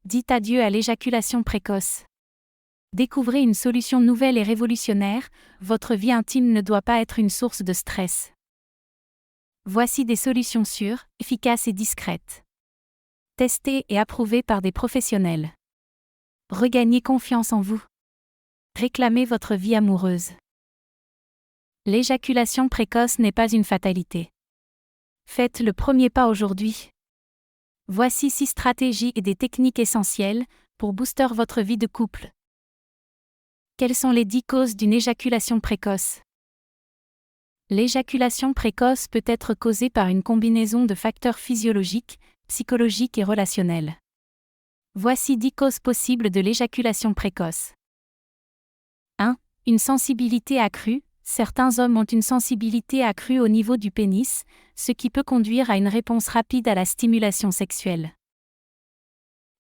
Dites adieu à l'éjaculation précoce. Découvrez une solution nouvelle et révolutionnaire, votre vie intime ne doit pas être une source de stress. Voici des solutions sûres, efficaces et discrètes. Testées et approuvées par des professionnels. Regagnez confiance en vous. Réclamez votre vie amoureuse. L'éjaculation précoce n'est pas une fatalité. Faites le premier pas aujourd'hui. Voici 6 stratégies et des techniques essentielles pour booster votre vie de couple. Quelles sont les 10 causes d'une éjaculation précoce? L'éjaculation précoce peut être causée par une combinaison de facteurs physiologiques, psychologiques et relationnels. Voici 10 causes possibles de l'éjaculation précoce. 1. Une sensibilité accrue. Certains hommes ont une sensibilité accrue au niveau du pénis, ce qui peut conduire à une réponse rapide à la stimulation sexuelle.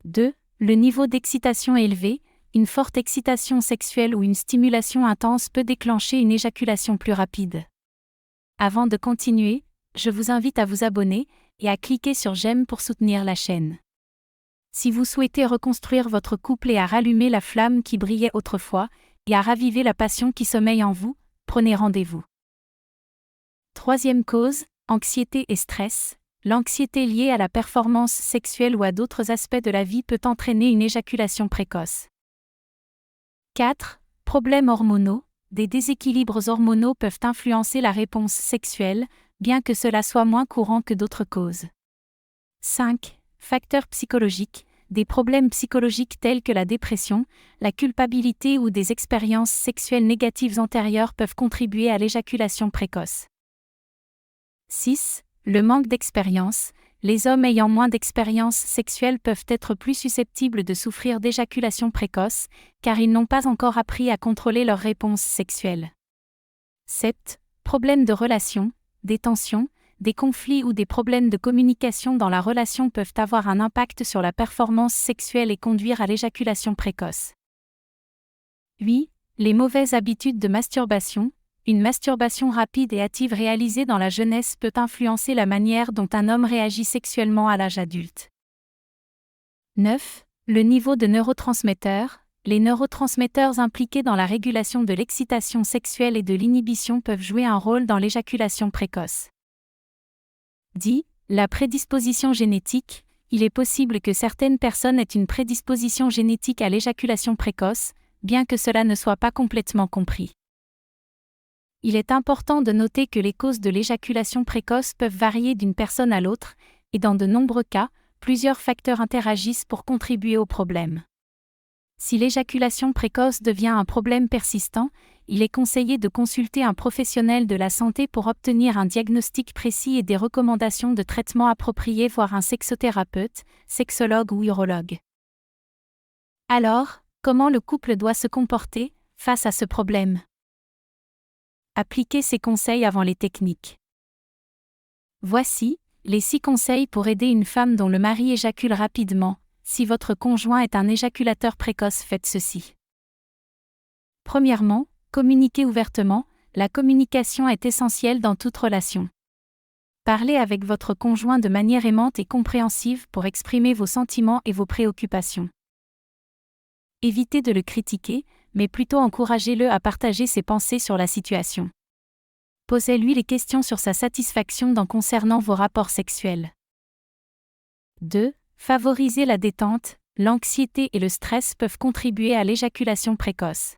2. Le niveau d'excitation élevé. Une forte excitation sexuelle ou une stimulation intense peut déclencher une éjaculation plus rapide. Avant de continuer, je vous invite à vous abonner et à cliquer sur j'aime pour soutenir la chaîne. Si vous souhaitez reconstruire votre couple et à rallumer la flamme qui brillait autrefois, et à raviver la passion qui sommeille en vous, prenez rendez-vous. 3e cause, anxiété et stress. L'anxiété liée à la performance sexuelle ou à d'autres aspects de la vie peut entraîner une éjaculation précoce. 4. Problèmes hormonaux. Des déséquilibres hormonaux peuvent influencer la réponse sexuelle, bien que cela soit moins courant que d'autres causes. 5. Facteurs psychologiques. Des problèmes psychologiques tels que la dépression, la culpabilité ou des expériences sexuelles négatives antérieures peuvent contribuer à l'éjaculation précoce. 6. Le manque d'expérience. Les hommes ayant moins d'expérience sexuelle peuvent être plus susceptibles de souffrir d'éjaculation précoce, car ils n'ont pas encore appris à contrôler leur réponse sexuelle. 7. Problèmes de relation. Des tensions, des conflits ou des problèmes de communication dans la relation peuvent avoir un impact sur la performance sexuelle et conduire à l'éjaculation précoce. 8. Les mauvaises habitudes de masturbation. Une masturbation rapide et hâtive réalisée dans la jeunesse peut influencer la manière dont un homme réagit sexuellement à l'âge adulte. 9. Le niveau de neurotransmetteurs. Les neurotransmetteurs impliqués dans la régulation de l'excitation sexuelle et de l'inhibition peuvent jouer un rôle dans l'éjaculation précoce. 10. La prédisposition génétique. Il est possible que certaines personnes aient une prédisposition génétique à l'éjaculation précoce, bien que cela ne soit pas complètement compris. Il est important de noter que les causes de l'éjaculation précoce peuvent varier d'une personne à l'autre, et dans de nombreux cas, plusieurs facteurs interagissent pour contribuer au problème. Si l'éjaculation précoce devient un problème persistant, il est conseillé de consulter un professionnel de la santé pour obtenir un diagnostic précis et des recommandations de traitement appropriés, voire un sexothérapeute, sexologue ou urologue. Alors, comment le couple doit se comporter face à ce problème? Appliquez ces conseils avant les techniques. Voici les 6 conseils pour aider une femme dont le mari éjacule rapidement. Si votre conjoint est un éjaculateur précoce, faites ceci. Premièrement, communiquez ouvertement. La communication est essentielle dans toute relation. Parlez avec votre conjoint de manière aimante et compréhensive pour exprimer vos sentiments et vos préoccupations. Évitez de le critiquer, mais plutôt encouragez-le à partager ses pensées sur la situation. Posez-lui les questions sur sa satisfaction concernant vos rapports sexuels. 2. Favorisez la détente. L'anxiété et le stress peuvent contribuer à l'éjaculation précoce.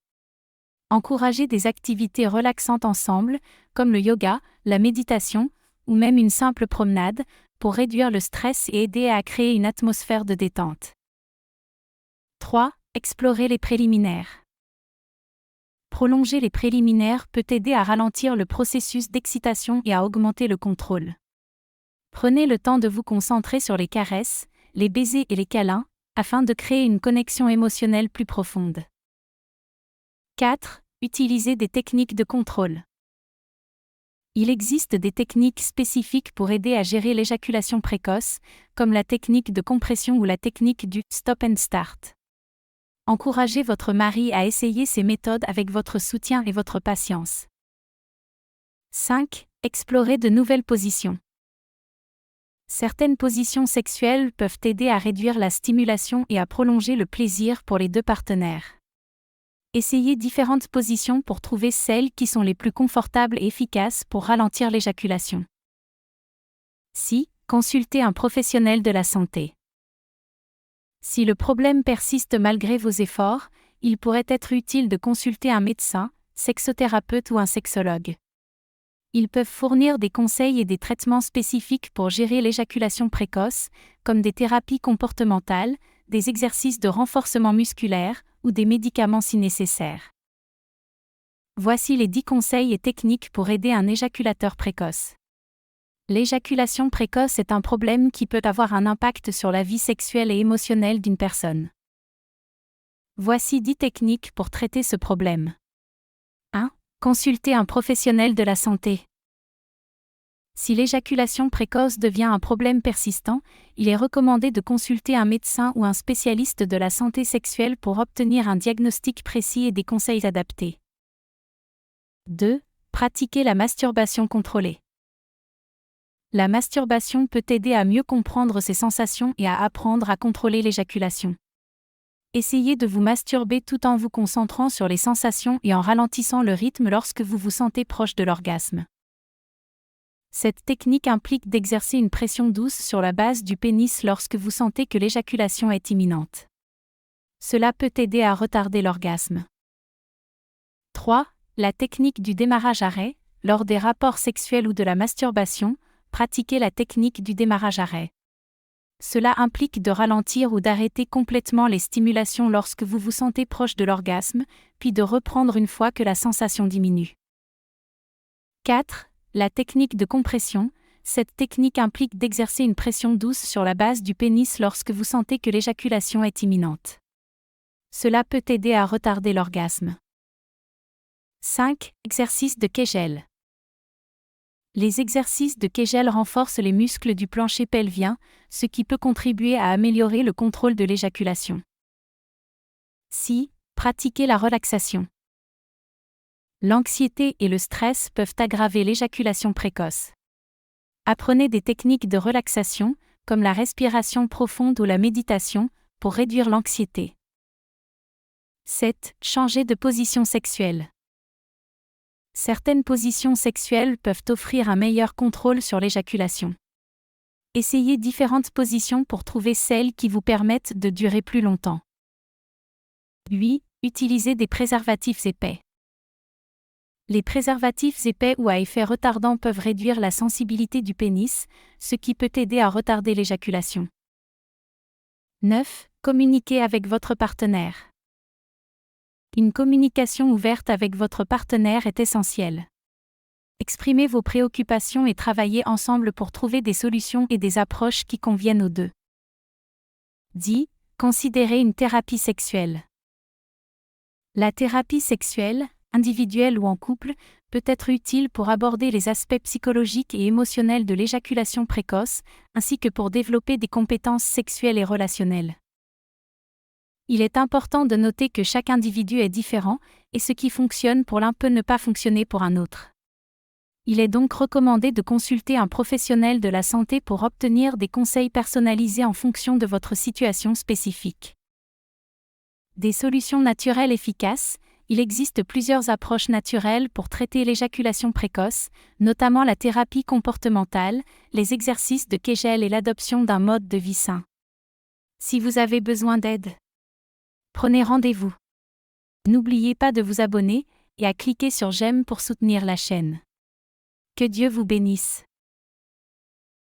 Encouragez des activités relaxantes ensemble, comme le yoga, la méditation, ou même une simple promenade, pour réduire le stress et aider à créer une atmosphère de détente. 3. Explorez les préliminaires. Prolonger les préliminaires peut aider à ralentir le processus d'excitation et à augmenter le contrôle. Prenez le temps de vous concentrer sur les caresses, les baisers et les câlins, afin de créer une connexion émotionnelle plus profonde. 4. Utilisez des techniques de contrôle. Il existe des techniques spécifiques pour aider à gérer l'éjaculation précoce, comme la technique de compression ou la technique du « stop and start ». Encouragez votre mari à essayer ces méthodes avec votre soutien et votre patience. 5. Explorez de nouvelles positions. Certaines positions sexuelles peuvent aider à réduire la stimulation et à prolonger le plaisir pour les deux partenaires. Essayez différentes positions pour trouver celles qui sont les plus confortables et efficaces pour ralentir l'éjaculation. 6. Consultez un professionnel de la santé. Si le problème persiste malgré vos efforts, il pourrait être utile de consulter un médecin, sexothérapeute ou un sexologue. Ils peuvent fournir des conseils et des traitements spécifiques pour gérer l'éjaculation précoce, comme des thérapies comportementales, des exercices de renforcement musculaire ou des médicaments si nécessaire. Voici les 10 conseils et techniques pour aider un éjaculateur précoce. L'éjaculation précoce est un problème qui peut avoir un impact sur la vie sexuelle et émotionnelle d'une personne. Voici 10 techniques pour traiter ce problème. 1. Consulter un professionnel de la santé. Si l'éjaculation précoce devient un problème persistant, il est recommandé de consulter un médecin ou un spécialiste de la santé sexuelle pour obtenir un diagnostic précis et des conseils adaptés. 2. Pratiquer la masturbation contrôlée. La masturbation peut aider à mieux comprendre ses sensations et à apprendre à contrôler l'éjaculation. Essayez de vous masturber tout en vous concentrant sur les sensations et en ralentissant le rythme lorsque vous vous sentez proche de l'orgasme. Cette technique implique d'exercer une pression douce sur la base du pénis lorsque vous sentez que l'éjaculation est imminente. Cela peut aider à retarder l'orgasme. 3. La technique du démarrage-arrêt. Lors des rapports sexuels ou de la masturbation, pratiquez la technique du démarrage-arrêt. Cela implique de ralentir ou d'arrêter complètement les stimulations lorsque vous vous sentez proche de l'orgasme, puis de reprendre une fois que la sensation diminue. 4. La technique de compression. Cette technique implique d'exercer une pression douce sur la base du pénis lorsque vous sentez que l'éjaculation est imminente. Cela peut aider à retarder l'orgasme. 5. Exercice de Kegel. Les exercices de Kegel renforcent les muscles du plancher pelvien, ce qui peut contribuer à améliorer le contrôle de l'éjaculation. 6. Pratiquer la relaxation. L'anxiété et le stress peuvent aggraver l'éjaculation précoce. Apprenez des techniques de relaxation, comme la respiration profonde ou la méditation, pour réduire l'anxiété. 7. Changer de position sexuelle. Certaines positions sexuelles peuvent offrir un meilleur contrôle sur l'éjaculation. Essayez différentes positions pour trouver celles qui vous permettent de durer plus longtemps. 8. Utilisez des préservatifs épais. Les préservatifs épais ou à effet retardant peuvent réduire la sensibilité du pénis, ce qui peut aider à retarder l'éjaculation. 9. Communiquez avec votre partenaire. Une communication ouverte avec votre partenaire est essentielle. Exprimez vos préoccupations et travaillez ensemble pour trouver des solutions et des approches qui conviennent aux deux. 10. Considérez une thérapie sexuelle. La thérapie sexuelle, individuelle ou en couple, peut être utile pour aborder les aspects psychologiques et émotionnels de l'éjaculation précoce, ainsi que pour développer des compétences sexuelles et relationnelles. Il est important de noter que chaque individu est différent, et ce qui fonctionne pour l'un peut ne pas fonctionner pour un autre. Il est donc recommandé de consulter un professionnel de la santé pour obtenir des conseils personnalisés en fonction de votre situation spécifique. Des solutions naturelles efficaces. Il existe plusieurs approches naturelles pour traiter l'éjaculation précoce, notamment la thérapie comportementale, les exercices de Kegel et l'adoption d'un mode de vie sain. Si vous avez besoin d'aide, prenez rendez-vous. N'oubliez pas de vous abonner et à cliquer sur j'aime pour soutenir la chaîne. Que Dieu vous bénisse.